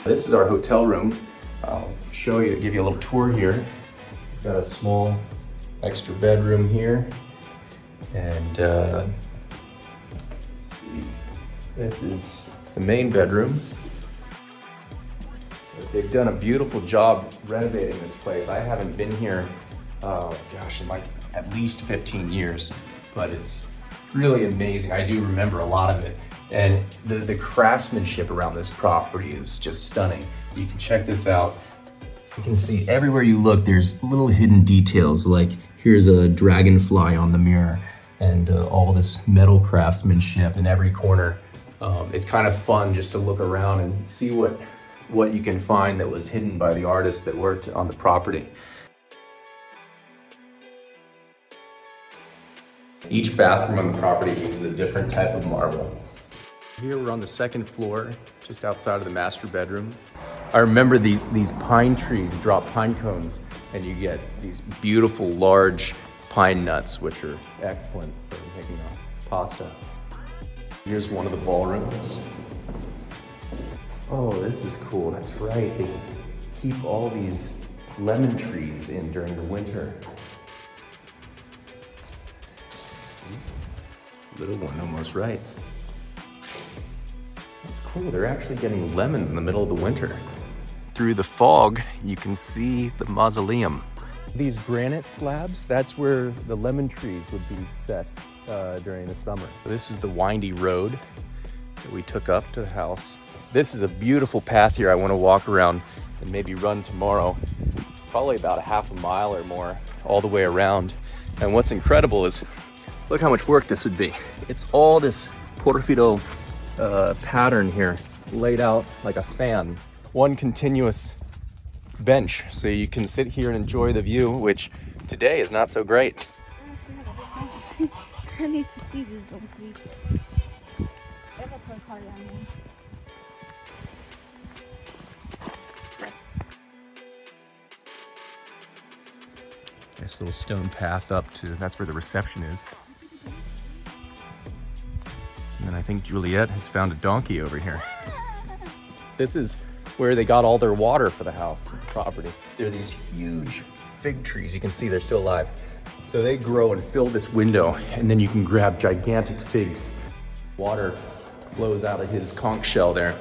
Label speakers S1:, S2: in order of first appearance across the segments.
S1: This is our hotel room. I'll show you, give you a little tour here. Got a small extra bedroom here. And let's see, this is the main bedroom. They've done a beautiful job renovating this place. I haven't been here, gosh, in like at least 15 years, but it's really amazing. I do remember a lot of it. And the craftsmanship around this property is just stunning. You can check this out. You can see everywhere you look, there's little hidden details, like here's a dragonfly on the mirror and all this metal craftsmanship in every corner. It's kind of fun just to look around and see what you can find that was hidden by the artists that worked on the property. Each bathroom on the property uses a different type of marble. Here we're on the second floor, just outside of the master bedroom. I remember these pine trees drop pine cones, and you get these beautiful large pine nuts, which are excellent for making pasta. Here's one of the ballrooms. Oh, this is cool. That's right. They keep all these lemon trees in during the winter. Little one almost right. That's cool. They're actually getting lemons in the middle of the winter. Through the fog, you can see the mausoleum. These granite slabs, that's where the lemon trees would be set during the summer. This is the windy road that we took up to the house. This is a beautiful path here I want to walk around and maybe run tomorrow. Probably about a half a mile or more all the way around. And what's incredible is, look how much work this would be. It's all this porphyro pattern here, laid out like a fan. One continuous bench, so you can sit here and enjoy the view, which today is not so great.
S2: I need to see this donkey.
S1: This little stone path up to, that's where the reception is. And then I think Juliet has found a donkey over here. This is where they got all their water for the house, the property. There are these huge fig trees. You can see they're still alive. So they grow and fill this window, and then you can grab gigantic figs. Water flows out of his conch shell there.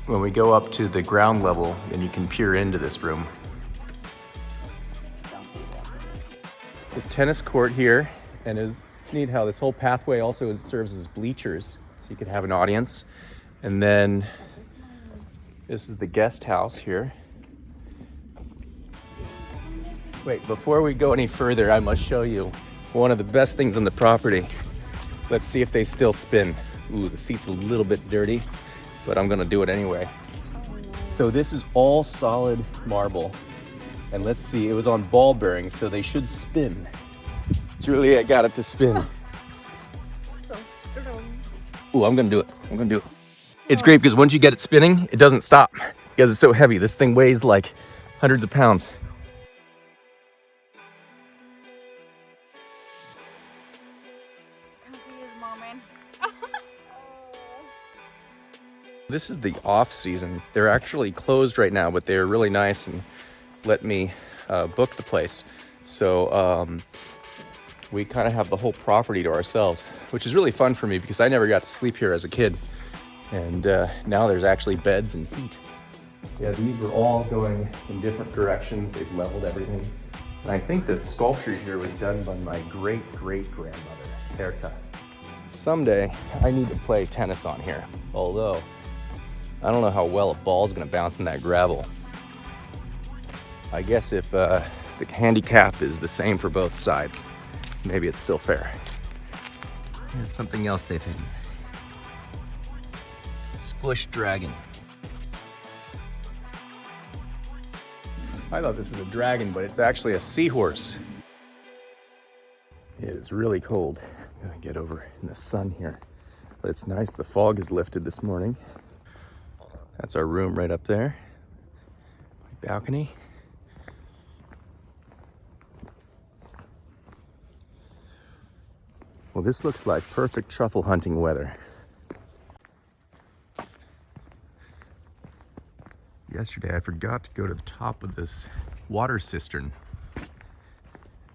S1: When we go up to the ground level, then you can peer into this room. The tennis court here, and it's neat how this whole pathway also serves as bleachers, so you can have an audience. And then this is the guest house here. Wait, before we go any further, I must show you one of the best things on the property. Let's see if they still spin. Ooh, the seat's a little bit dirty, but I'm gonna do it anyway. So this is all solid marble. And let's see, it was on ball bearings, so they should spin. Juliet got it to spin.
S2: So strong.
S1: Ooh, I'm gonna do it. It's great because once you get it spinning, it doesn't stop because it's so heavy. This thing weighs like hundreds of pounds.
S2: Confused moment.
S1: This is the off season. They're actually closed right now, but they're really nice and let me book the place. So we kind of have the whole property to ourselves, which is really fun for me because I never got to sleep here as a kid. And now there's actually beds and heat. Yeah, these were all going in different directions. They've leveled everything. And I think this sculpture here was done by my great-great-grandmother, Herta. Someday, I need to play tennis on here. Although, I don't know how well a ball's gonna bounce in that gravel. I guess if the handicap is the same for both sides, maybe it's still fair. Here's something else they've hidden. Squish dragon. I thought this was a dragon, but it's actually a seahorse. It is really cold. I'm gonna get over in the sun here. But it's nice, the fog has lifted this morning. That's our room right up there. Balcony. Well, this looks like perfect truffle hunting weather. Yesterday I forgot to go to the top of this water cistern.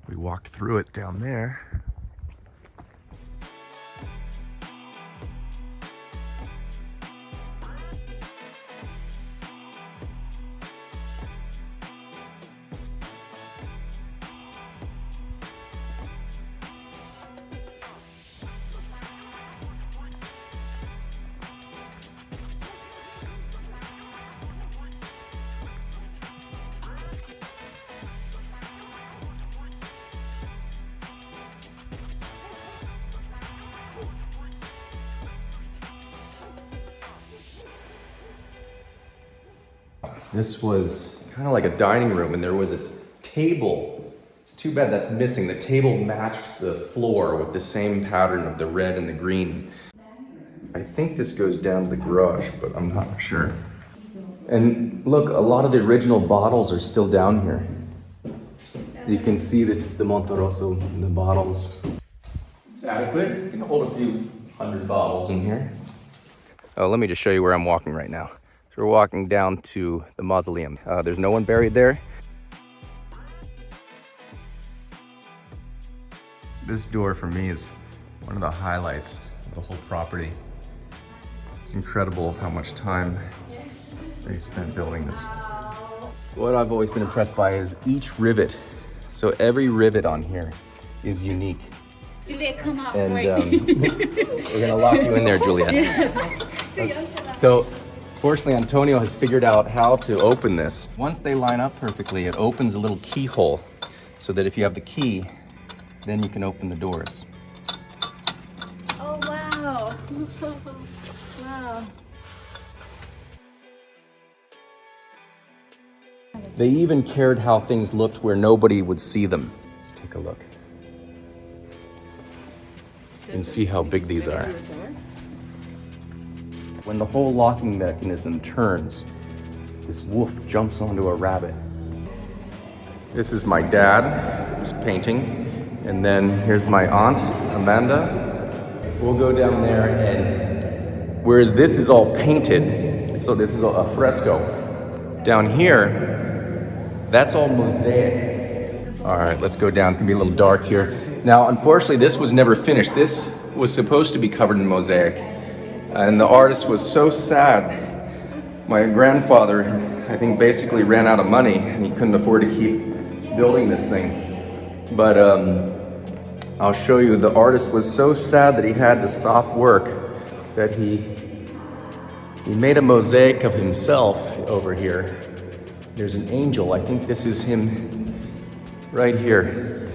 S1: We walked through it down there. This was kind of like a dining room, and there was a table. It's too bad that's missing. The table matched the floor with the same pattern of the red and the green. I think this goes down to the garage, but I'm not sure. And look, a lot of the original bottles are still down here. You can see this is the Monterosso, the bottles. It's adequate. You can hold a few hundred bottles in here. Oh, let me just show you where I'm walking right now. So we're walking down to the mausoleum. There's no one buried there. This door for me is one of the highlights of the whole property. It's incredible how much time they spent building this. What I've always been impressed by is each rivet. So every rivet on here is unique.
S2: Juliet, come out.
S1: And we're gonna lock you in there, Juliet. So fortunately, Antonio has figured out how to open this. Once they line up perfectly, it opens a little keyhole so that if you have the key, then you can open the doors.
S2: Oh, wow. Wow.
S1: They even cared how things looked where nobody would see them. Let's take a look. And see how big these are. When the whole locking mechanism turns, this wolf jumps onto a rabbit. This is my dad's painting. And then here's my aunt, Amanda. We'll go down there, and whereas this is all painted, so this is a fresco. Down here, that's all mosaic. All right, let's go down. It's gonna be a little dark here. Now, unfortunately, this was never finished. This was supposed to be covered in mosaic. And the artist was so sad. My grandfather, I think, basically ran out of money, and he couldn't afford to keep building this thing. But I'll show you, the artist was so sad that he had to stop work that he made a mosaic of himself over here. There's an angel. I think this is him right here.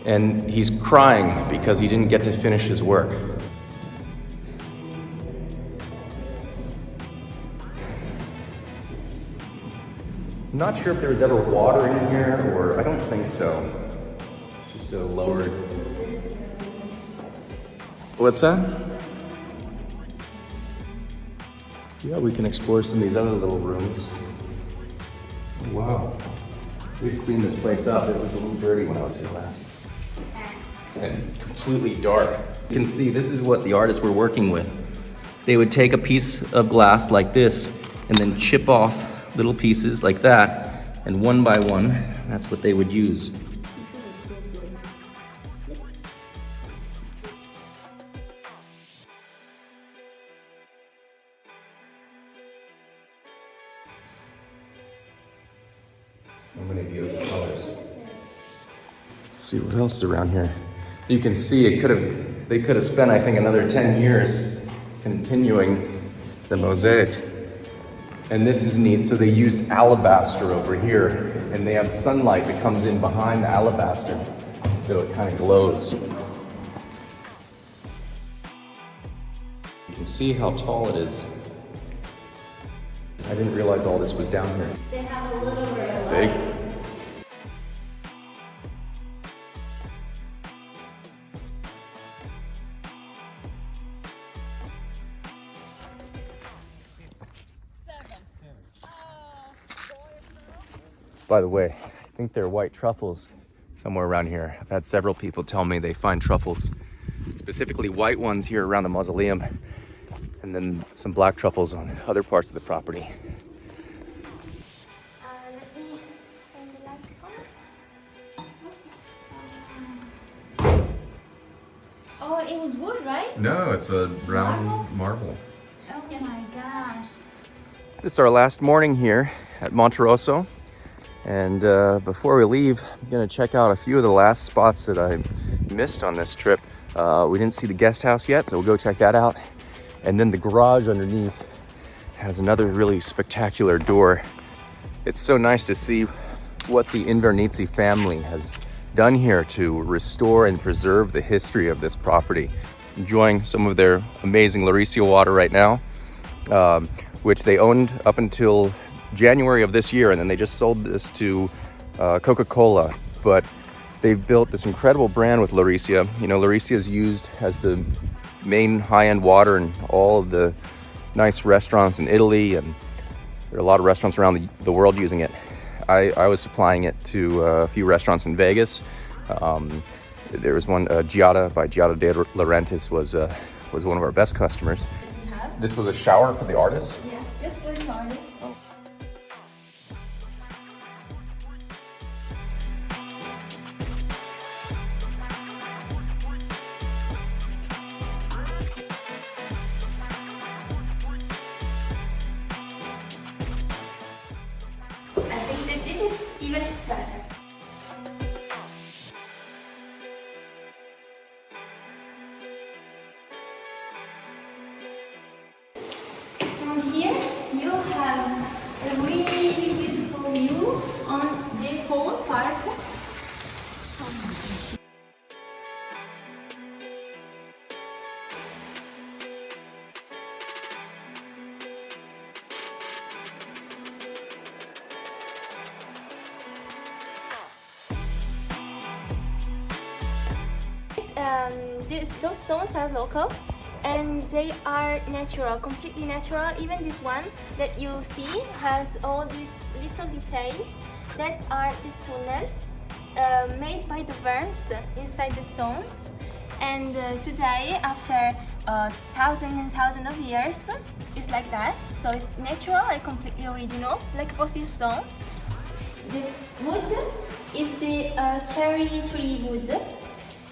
S1: And he's crying because he didn't get to finish his work. I'm not sure if there was ever water in here, or I don't think so. It's just a lowered. What's that? Yeah, we can explore some of these other little rooms. Wow. We've cleaned this place up. It was a little dirty when I was here last. And completely dark. You can see this is what the artists were working with. They would take a piece of glass like this and then chip off little pieces like that, and one by one, that's what they would use. So many beautiful colors. Let's see what else is around here. You can see they could have spent, I think, another 10 years continuing the mosaic. And this is neat. So they used alabaster over here, and they have sunlight that comes in behind the alabaster, so it kind of glows. You can see how tall it is. I didn't realize all this was down here.
S2: They have a little bit.
S1: It's big. By the way, I think they're white truffles somewhere around here. I've had several people tell me they find truffles, specifically white ones here around the mausoleum, and then some black truffles on other parts of the property. No, it's a brown marble.
S2: Oh my gosh.
S1: This is our last morning here at Monterosso. And before we leave, I'm gonna check out a few of the last spots that I missed on this trip. We didn't see the guest house yet, so we'll go check that out. And then the garage underneath has another really spectacular door. It's so nice to see what the Invernizzi family has done here to restore and preserve the history of this property. Enjoying some of their amazing Laurisia water right now, which they owned up until January of this year, and then they just sold this to Coca-Cola. But they've built this incredible brand with Laurisia. You know, Laurisia is used as the main high-end water in all of the nice restaurants in Italy, and there are a lot of restaurants around the world using it. I was supplying it to a few restaurants in Vegas. There was one, Giada by Giada de Laurentiis was one of our best customers. This was a shower for the artist?
S2: Yes, just for the artist.
S3: I think that this is even better. From here, you have a really beautiful view on the whole park. Those stones are local and they are natural, completely natural. Even this one that you see has all these little details that are the tunnels made by the worms inside the stones. And today, after thousands and thousands of years, it's like that. So it's natural and completely original, like fossil stones. The wood is the cherry tree wood.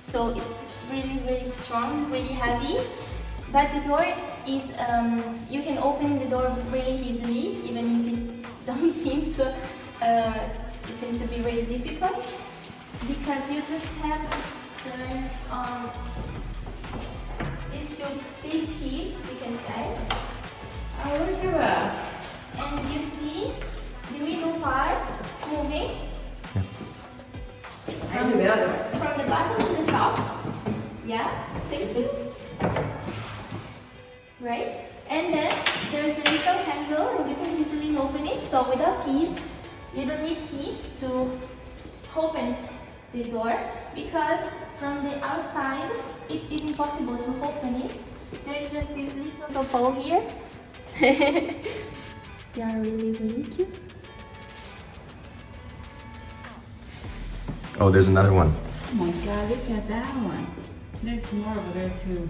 S3: So it's really strong, it's really heavy. But the door is, you can open the door really easily, even if it don't seem so, it seems to be really difficult. Because you just have to turn on these two big keys, we can say.
S2: Oh, look at that.
S3: And you see the middle part moving. From the bottom to the top. Yeah, thank you. Right? And then there's a little handle and you can easily open it. So without keys, you don't need key to open the door, because from the outside it is impossible to open it. There's just this little hole here. They are really cute.
S1: Oh, there's another one.
S2: Oh my God, look at that one. There's more over there too.